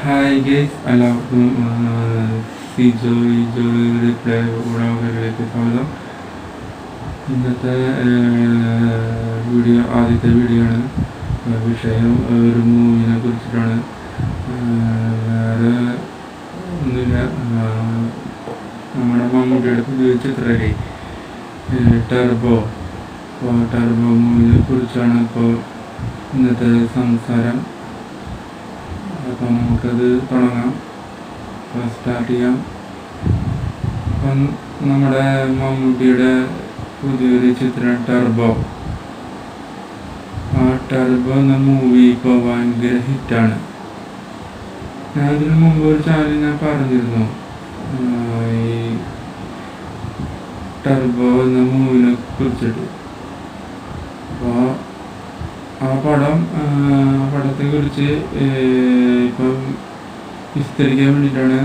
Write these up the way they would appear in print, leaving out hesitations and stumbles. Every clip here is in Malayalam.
ഹായ് ഗൈസ്, എല്ലാവർക്കും സിജോ റിപ്ലൈ വ്ളോഗറിലേക്ക് സ്വാഗതം. ഇന്നത്തെ ആദ്യത്തെ വീഡിയോ ആണ്. വിഷയം ഒരു മൂവിനെ കുറിച്ചിട്ടാണ്. വേറെ ഒന്നുമില്ല. നമ്മുടെ മമ്മൂട്ടിയുടെ പുതിയ ചിത്രമല്ലേ ടർബോ മൂവിനെ കുറിച്ചാണ് ഇപ്പോൾ ഇന്നത്തെ സംസാരം. അപ്പം നമുക്കത് തുടങ്ങാം, സ്റ്റാർട്ട് ചെയ്യാം. അപ്പം നമ്മുടെ മമ്മൂട്ടിയുടെ പുതിയൊരു ചിത്രം ടർബോ എന്ന മൂവി ഇപ്പോൾ ഭയങ്കര ഹിറ്റാണ്. ഞാൻ ഇതിനു മുമ്പ് ഒരു ചാനൽ ഞാൻ പറഞ്ഞിരുന്നു ഈ ടർബോ എന്ന മൂവിനെ കുറിച്ചിട്ട്. അപ്പോൾ ആ പടത്തെ കുറിച്ച് ഇപ്പം വിസ്തരിക്കാൻ വേണ്ടിയിട്ടാണ്.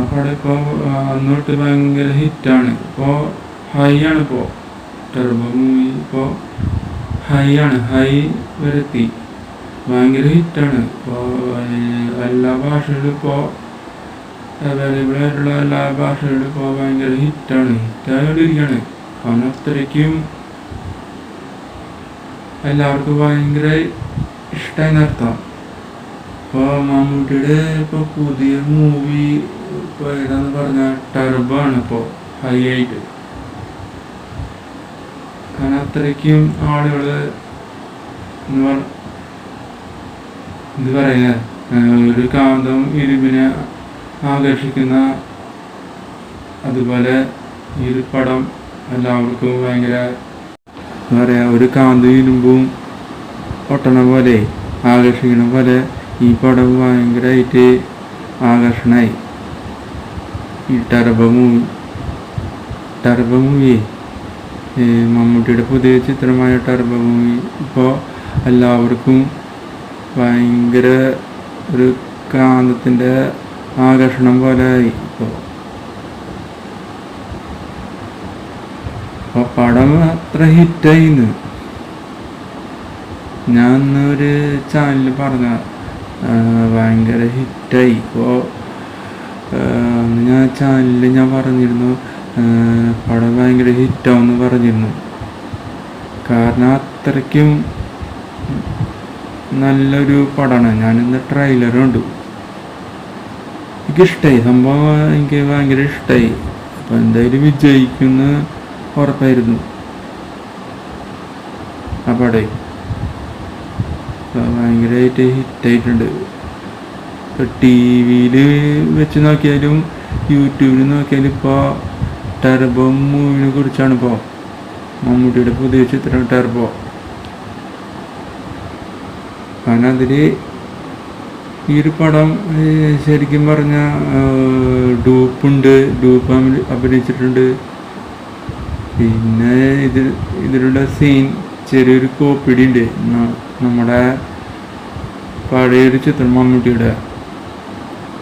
പടം ഇപ്പോൾ അന്നോട്ട് ഭയങ്കര ഹിറ്റാണ്. ഇപ്പോൾ ഹൈ ആണ്. ഇപ്പോൾ ടർബോ മൂവി ഇപ്പോൾ ഹൈ വരെത്തി. ഭയങ്കര ഹിറ്റാണ്. ഇപ്പോൾ എല്ലാ ഭാഷകളിലും ഇപ്പോൾ അവൈലബിൾ ആയിട്ടുള്ള എല്ലാ ഭാഷകളിലും ഇപ്പോൾ ഭയങ്കര ഹിറ്റായിക്കൊണ്ടിരിക്കുകയാണ്. കാരണം അത്രയ്ക്കും എല്ലാവർക്കും ഭയങ്കര ഇഷ്ടമായി നടത്താം. ഇപ്പോൾ മമ്മൂട്ടിയുടെ ഇപ്പോൾ പുതിയ മൂവി ഇപ്പോൾ ഏതാന്ന് പറഞ്ഞാൽ ടർബോ ആണ്. ഇപ്പോൾ ഹൈ ആയിട്ട്, കാരണം അത്രയ്ക്കും ആളുകൾ എന്ത് പറയുക, ഒരു കാന്തം ഇരുമ്പിനെ ആകർഷിക്കുന്ന അതുപോലെ ഈ ഒരു പടം എല്ലാവർക്കും ഭയങ്കര എന്താ പറയുക, ഒരു കാന്തും ഇരുമ്പും പൊട്ടണ പോലെ ആകർഷിക്കണ പോലെ ഈ പടം ഭയങ്കരമായിട്ട് ആകർഷണമായി. ഈ ടർബോ മൂവി മമ്മൂട്ടിയുടെ പുതിയ ചിത്രമായ ടർബോ മൂവി ഇപ്പോൾ എല്ലാവർക്കും ഭയങ്കര ഒരു കാന്തത്തിൻ്റെ ആകർഷണം പോലെ ആയി. ഇപ്പോൾ പടം അത്ര ഹിറ്റായിന്ന് ഞാൻ ഒരു ചാനലിൽ പറഞ്ഞ ഭയങ്കര ഹിറ്റായി. ഇപ്പോൾ ഞാൻ പറഞ്ഞിരുന്നു പടം ഭയങ്കര ഹിറ്റാവെന്ന് പറഞ്ഞിരുന്നു. കാരണം അത്രയ്ക്കും നല്ലൊരു പടമാണ്. ഞാനിന്ന് ട്രെയിലർ കണ്ടു, എനിക്കിഷ്ടമായി. സംഭവം എനിക്ക് ഭയങ്കര ഇഷ്ടമായി. അപ്പോൾ എന്തായാലും വിജയിക്കുമെന്ന് ഉറപ്പായിരുന്നു ആ പടം. ഭയങ്കരമായിട്ട് ഹിറ്റായിട്ടുണ്ട്. ഇപ്പോൾ ടി വിയിൽ വെച്ച് നോക്കിയാലും യൂട്യൂബിൽ നോക്കിയാലും ഇപ്പോൾ ടർബോ മൂവിനെ കുറിച്ചാണ്. ഇപ്പോൾ മമ്മൂട്ടിയുടെ പുതിയ ചിത്രം ടർബോ. കാരണം അതിൽ ഈ ഒരു പടം ശരിക്കും പറഞ്ഞാൽ ഡൂപ്പ് അഭിനയിച്ചിട്ടുണ്ട്. പിന്നെ ഇതിലുള്ള സീൻ ചെറിയൊരു കോപ്പിടി ഉണ്ട്. നമ്മുടെ പഴയൊരു ചിത്രം മമ്മൂട്ടിയുടെ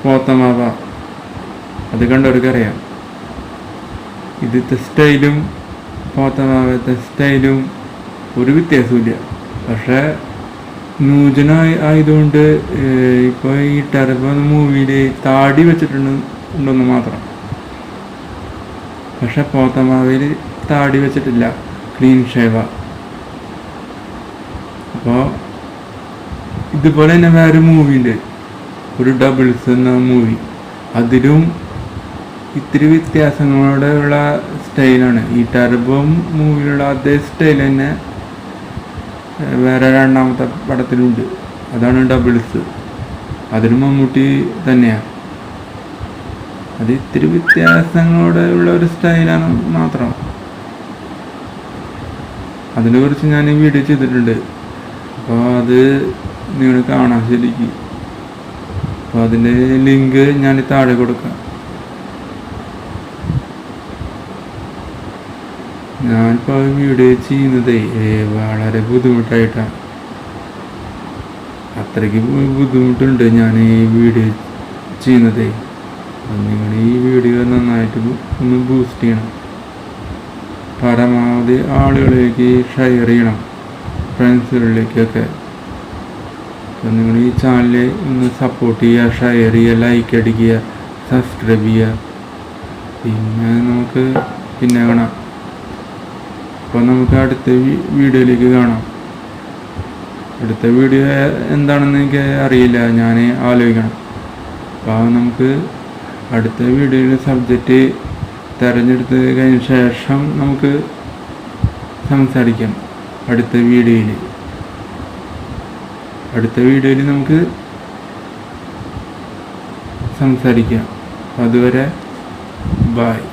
പോത്തമാവ, അത് കണ്ടവർക്കറിയാം. ഇതിത്തെ സ്റ്റൈലും പോത്തമാവത്തെ സ്റ്റൈലും ഒരു വ്യത്യാസമില്ല. പക്ഷേ ആയതുകൊണ്ട് ഇപ്പോൾ ഈ ടർബോ മൂവിയിൽ താടി വെച്ചിട്ടുണ്ടെന്ന് മാത്രം. പക്ഷെ പോത്തമാവയിൽ താടി വെച്ചിട്ടില്ല, ക്ലീൻ ഷേവ. അപ്പോൾ ഇതുപോലെ തന്നെ വേറെ മൂവിയുണ്ട്, ഒരു ഡബിൾസ് എന്ന മൂവി. അതിലും ഇത്തിരി വ്യത്യാസങ്ങളോടെ ഉള്ള സ്റ്റൈലാണ്. ഈ ടർബോ മൂവിയിലുള്ള അതേ സ്റ്റൈൽ തന്നെ വേറെ രണ്ടാമത്തെ പടത്തിലുണ്ട്. അതാണ് ഡബിൾസ്. അതിലും മമ്മൂട്ടി തന്നെയാണ്. അത് ഇത്തിരി വ്യത്യാസങ്ങളോടെ ഉള്ള ഒരു സ്റ്റൈലാണ് മാത്രം. അതിനെക്കുറിച്ച് ഞാൻ വീഡിയോ ചെയ്തിട്ടുണ്ട്. അപ്പോൾ അത് നിങ്ങൾ കാണാം ശരിക്കും. അപ്പോൾ അതിൻ്റെ ലിങ്ക് ഞാൻ താഴെ കൊടുക്കാം. ഞാനിപ്പോൾ വീഡിയോ ചെയ്യുന്നതേ വളരെ ബുദ്ധിമുട്ടായിട്ടാണ്. അത്രയ്ക്ക് ബുദ്ധിമുട്ടുണ്ട് ഞാൻ ഈ വീഡിയോ ചെയ്യുന്നതേ. നിങ്ങൾ ഈ വീഡിയോ നന്നായിട്ട് ഒന്ന് ബൂസ്റ്റ് ചെയ്യണം. പരമാവധി ആളുകളിലേക്ക് ഷെയർ ചെയ്യണം, ഫ്രണ്ട്സുകളിലേക്കൊക്കെ. അപ്പോൾ നിങ്ങൾ ഈ ചാനൽ ഒന്ന് സപ്പോർട്ട് ചെയ്യുക, ഷെയർ ചെയ്യുക, ലൈക്ക് അടിക്കുക, സബ്സ്ക്രൈബ് ചെയ്യുക. പിന്നെ നമുക്ക് പിന്നെ കാണാം. അപ്പോൾ നമുക്ക് അടുത്ത വീഡിയോയിലേക്ക് കാണാം. അടുത്ത വീഡിയോ എന്താണെന്ന് എനിക്ക് അറിയില്ല, ഞാൻ ആലോചിക്കണം. അപ്പോൾ നമുക്ക് അടുത്ത വീഡിയോയുടെ സബ്ജക്റ്റ് തിരഞ്ഞെടുത്ത് കഴിഞ്ഞ ശേഷം നമുക്ക് സംസാരിക്കാം. അടുത്ത വീഡിയോയിൽ നമുക്ക് സംസാരിക്കാം. അതുവരെ ബായ്.